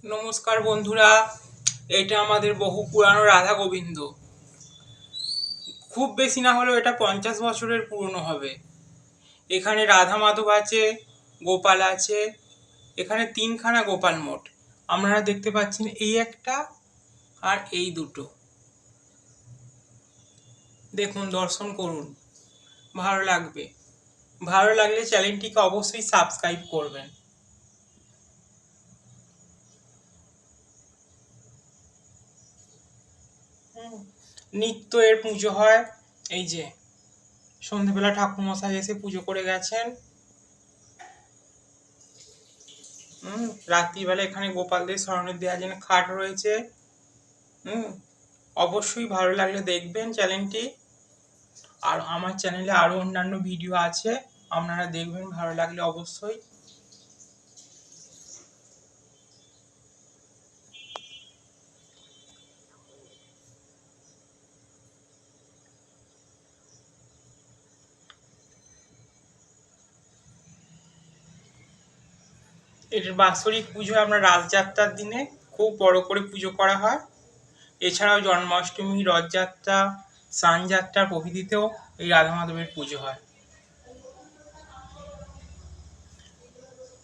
নমস্কার বন্ধুরা, এটা আমাদের বহু পুরানো রাধা গোবিন্দ। খুব বেশি না হলেও এটা 50 বছরের পুরনো হবে। এখানে রাধা মাধব আছে, গোপাল আছে। এখানে 3খানা গোপাল মোট আপনারা দেখতে পাচ্ছেন, এই একটা আর এই দুটো। দেখুন, দর্শন করুন, ভালো লাগবে। ভালো লাগলে চ্যানেলটিকে অবশ্যই সাবস্ক্রাইব করবেন। নিত্য এর পুজো হয়। এই যে সন্ধেবেলা ঠাকুরমশাই এসে পুজো করে গেছেন। রাত্রিবেলা এখানে গোপালদের স্মরণে দেওয়ার জন্য খাট রয়েছে। অবশ্যই ভালো লাগলে দেখবেন চ্যানেলটি। আর আমার চ্যানেলে আরো অন্যান্য ভিডিও আছে, আপনারা দেখবেন ভালো লাগলে অবশ্যই। এটার বাৎসরিক পুজো আপনার রাজযাত্রার দিনে খুব বড় করে পুজো করা হয়। এছাড়াও জন্মাষ্টমী, রথযাত্রা, স্নানযাত্রা প্রভৃতিতেও এই রাধা মাধবের পুজো হয়।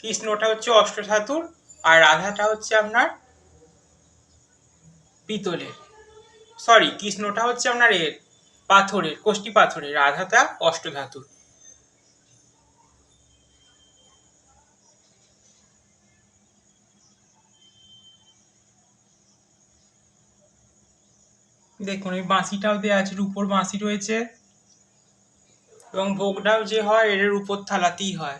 কৃষ্ণটা হচ্ছে অষ্টধাতুর, আর রাধাটা হচ্ছে আপনার পিতলের। কৃষ্ণটা হচ্ছে আপনার পাথরের, কোষ্টি পাথরের। রাধাটা অষ্টধাতুর। দেখুন, এই বাঁশিটাও দেওয়া আছে, রূপোর বাঁশি রয়েছে। এবং ভোগটাও যে হয় এর উপর থালাতেই হয়।